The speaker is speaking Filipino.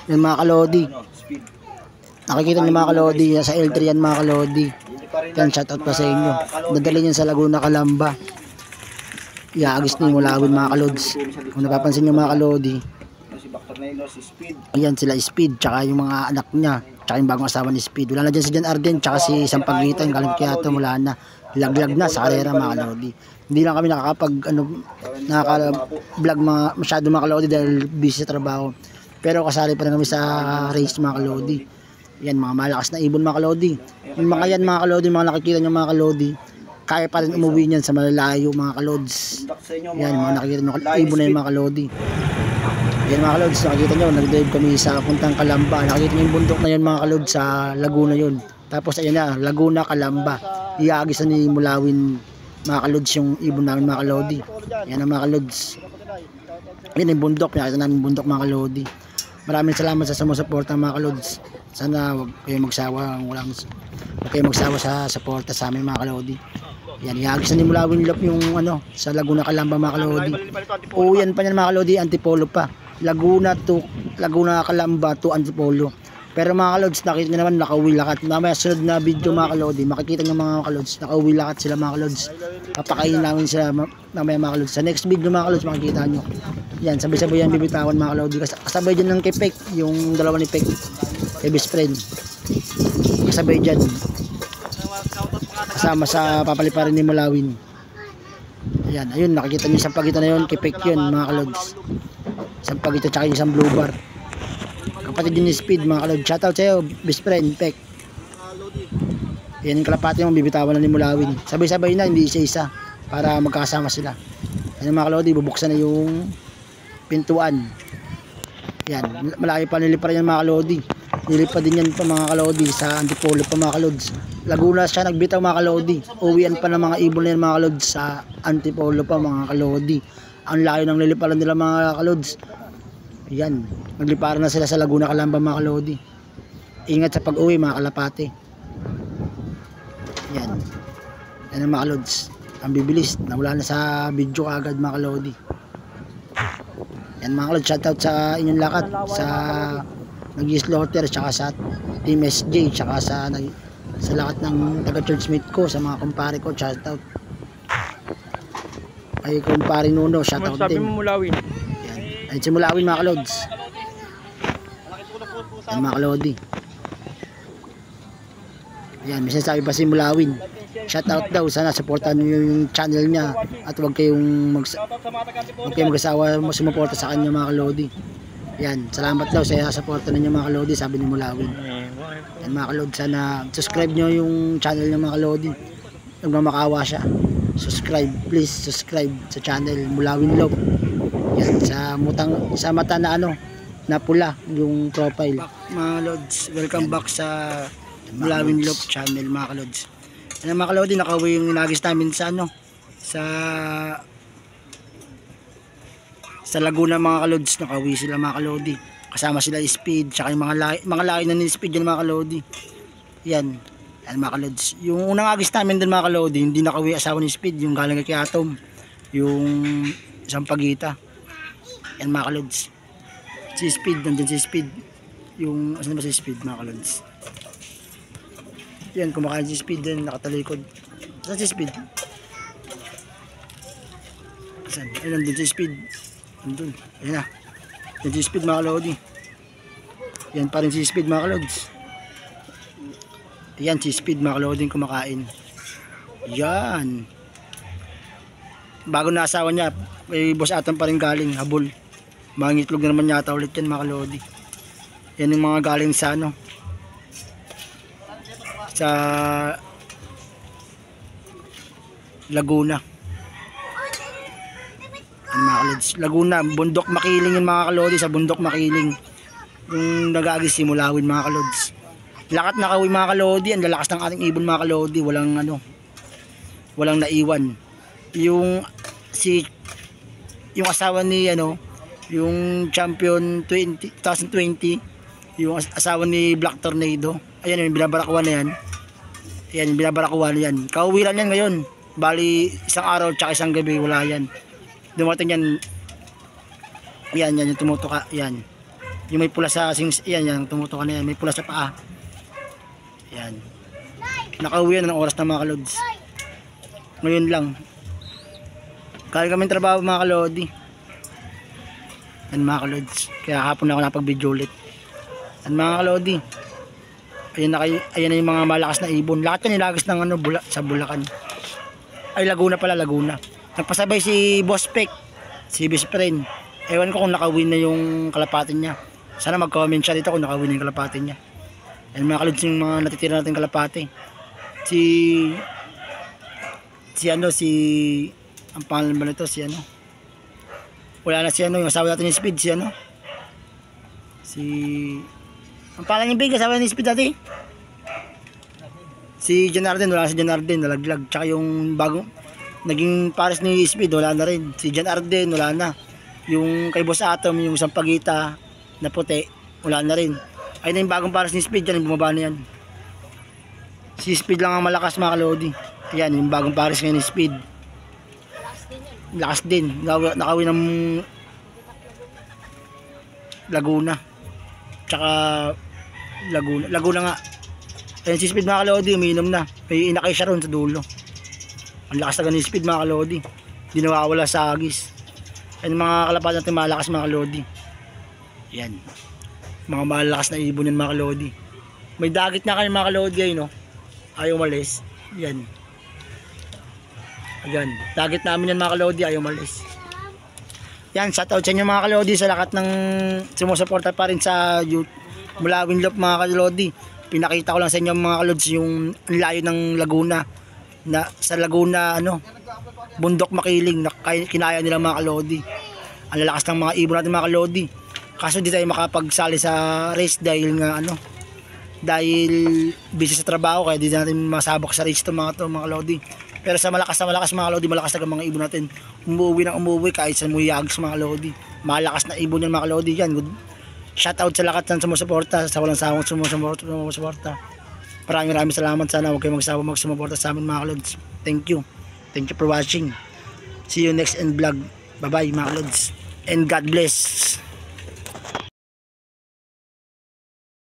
Yan mga kalodi. Speed. Nakikita niyo mga kalodi, sa L3 yan mga kalodi. Yan, shoutout pa sa inyo. Dadalhin yan sa Laguna, Calamba. Iagis ni Mulawin mga kalods. Kung napapansin niyo mga kalodi, Si Bactornelo, si Speed. ayan sila Speed, tsaka yung mga anak niya, tsaka yung bagong asawa ni Speed. Wala na dyan si John Arden, tsaka si Sampaguitan, galing Quiato, wala na. Laglag na sa karera mga kalodi. Hindi lang kami nakaka-vlog masyado mga kalodi dahil busy sa trabaho. Pero kasali pa rin kami sa race mga kalodi. Yan, mga malakas na ibon mga kalodi. Yung mga yan mga kalodi, mga nakikita nyo mga kalodi, kaya pa rin umuwi niyan sa malalayo mga kalods. Yan, mga nakikita nyo ibon na yung mga kalodi. Yan mga kalods, nakikita nyo, nag-drive kami sa puntang Calamba. Nakikita nyo yung bundok na yun mga kalods, sa Laguna yun. Tapos ayan na, Laguna, Calamba. Iaagisan ni Mulawin mga kalods yung ibon namin mga kalodi. Yan ang mga kalods. Yan yung bundok, nakikita namin yung bundok mga kalodi. Maraming salamat sa sumusuporta mga kalods. Sana huwag kayong magsawa sa suporta sa amin mga kalodi. Yan, iaagisan ni Mulawin Lop yung sa Laguna, Calamba mga kalodi. O yan pa yan mga kalodi, Antipolo pa. Laguna, Calamba to Antipolo. Pero mga kalods, nakita nyo naman nakauwi lakat. Mamaya sunod na video mga kalodi, makikita nyo mga kalods, nakauwi lakat sila mga kalods. Papakainin namin sila mamaya mga kalods. Sa next video mga kalods, makikita nyo. Yan, sabay-sabay yan bibitawan mga kalodi. Kasabay dyan ng kay Pek, yung dalawa ni Pek, kay best friend. Kasabay dyan. Kasama sa papaliparin ni Mulawin. Ayan, ayun, nakikita nyo isang pagito na yun, kay Pek yun mga kalods. Isang pagito tsaka isang blue bar. Kapatid din ni Speed mga kalod. Shoutout sa'yo, best friend, Pek. Yan yung kalapati yung bibitawan na ni Mulawin. Sabay-sabay na, hindi isa-isa. Para magkakasama sila. Yan mga kalodi, bubuksan na yung pintuan. Yan, malaki pa nilipad yan mga kalodi. Nilipad din yan pa mga kalodi sa Antipolo pa mga kalods. Laguna siya nagbitaw mga kalodi. Uwian pa ng mga ibon na yan mga kalods sa Antipolo pa mga kalodi. Ang layo ng liliparan nila mga kalods. Yan, nagliparan na sila sa Laguna, Calamba mga kalodi. Ingat sa pag-uwi mga kalapate. Yan. Yan ang mga kalods. Ang bibilis, nawala na sa video kagad mga kalodi. Yan mga kalods, shoutout sa inyong lakat. Sa nag-slaughter, tsaka sa Team SJ, tsaka sa lakat ng taga-churchmate ko, sa mga kumpare ko, shoutout. Ay kumpare Nuno, shoutout din. Sabi mo Mulawin. Ay si Mulawin mga kalods. Yan mga kalodi. Yan, may sinasabi pa si Mulawin. Shoutout daw, sana supportan niyo yung channel niya. At huwag kayong mag-asawa sumuporta sa kanya mga kalodi. Yan, salamat daw sa suporta ninyo mga kalodi, sabi ni Mulawin. Yan mga kalodi, sana subscribe nyo yung channel niya mga kalodi. Huwag na makawa siya. Subscribe, please subscribe sa channel Mulawin Love. Yan, sa mata na na pula yung profile. Mga lods, welcome back sa Mulawin Love channel mga kalods. Yan mga kalodi, nakauwi yung inagis namin sa sa Laguna mga kalods. Nakauwi sila mga kalodi. Kasama sila Speed, tsaka yung mga lahi na ni Speed yan mga kalodi. Yan. Yan mga kalods. Yung unang agis namin dun mga kalodi, hindi nakauwi asawa ni Speed, yung galing kay Atom, yung isang pagita. Yan mga kalods. Si Speed, nandun si Speed. Yung, asan ba si Speed mga kalods? Yan, kumakain si Speed din, nakatalikod. Saan si Speed? Saan? Ayun, nandun si Speed. Nandun, ayun na. Yan si Speed mga kalodi. Yan pa rin si Speed mga kalods. Yan si Speed mga kalodi kumakain. Yan. Bago na asawa niya, may boss Atom pa rin galing, habol. Mangitlog na naman yata ulit yan mga kalodi. Yan yung mga galing sa sa Laguna. Yan mga kalodi. Laguna, bundok Makiling yung mga kalodi, sa bundok Makiling. Yung nag-aagis si Mulawin mga kalods. Lakat nakauwi mga kalodi, ang lalakas ng ating ibon mga kalodi, walang naiwan. Yung asawa ni yung champion 2020, yung asawa ni Black Tornado, ayan yung binabarakuan na yan. Ayan yung binabarakuan na yan. Kauwi lang yan ngayon. Bali isang araw tsaka isang gabi wala yan. Dumating yan. Yan yung tumutuka yan. Yung may pula sa sings, yan, tumutukan na yan. May pula sa paa. Yan. Nakauwi na ng oras na mga kalods. Ngayon lang. Kaya kami trabaho mga kalodi. Yan mga kalods. Kaya hapon na ako napag-video ulit. Yan mga kalodi. Ayan na yung mga malakas na ibon. Lahat yan nilagis ng ano, sa Bulacan. Ay, Laguna pala, Laguna. Nagpasabay si Boss Peck, si best friend. Ewan ko kung nakawin na yung kalapatin niya. Sana mag-comment siya dito kung nakawin na yung kalapatin niya. Yan mga kalods yung mga natitira natin kalapati. Ang pangalan ba nito? Wala na yung asawa natin ni Speed, ang pangalan yung big, asawa ni Speed dati? Si John Arden, wala na si John Arden, nalaglag. Tsaka yung bagong, naging pares ni Speed, wala na rin. Si John Arden, wala na. Yung kay Boss Atom, yung isang pagita na puti, wala na rin. Ayun na yung bagong pares ni Speed, yan, bumaba na yan. Si Speed lang ang malakas mga kalodi. Yan, yung bagong pares ngayon ni Speed. Lakas din. Nakawin ng Laguna. Tsaka Laguna nga. Ayan si Speed mga kalodi, umiinom na. May inakay siya ron sa dulo. Ang lakas talaga ni Speed mga kalodi. Hindi nawawala sa agis. Ayan mga kalapat natin malakas mga kalodi. Yan. Mga malakas na ibon yan mga kalodi. May dagit na kayo mga kalodi ay no. Ayaw malis. Yan. Ayan. Dagit namin yan mga kalodi, ayaw malis. Yan, shoutout sa inyo mga kalodi sa lahat ng sumusuporta pa rin sa Mulawin Loop mga kalodi. Pinakita ko lang sa inyo mga kalods yung layo ng Laguna. Sa Laguna, bundok makiling na kinaya nila mga kalodi. Ang lalakas ng mga ibon natin mga kalodi. Kaso di tayo makapagsali sa race dahil dahil busy sa trabaho, kaya di natin masabak sa race to mga kalodi. Pero sa malakas mga kalodi, malakas na mga ibon natin. Umuwi kahit sa muyags mga kalodi. Malakas na ibon yan mga kalodi. Yan, good. Shoutout sa lahat ng sumusuporta, sa walang sawang sumusuporta. Maraming salamat. Sana huwag kayo magsawang magsumuporta sa amin mga kalods. Thank you for watching. See you next vlog. Bye bye mga kalods. And God bless.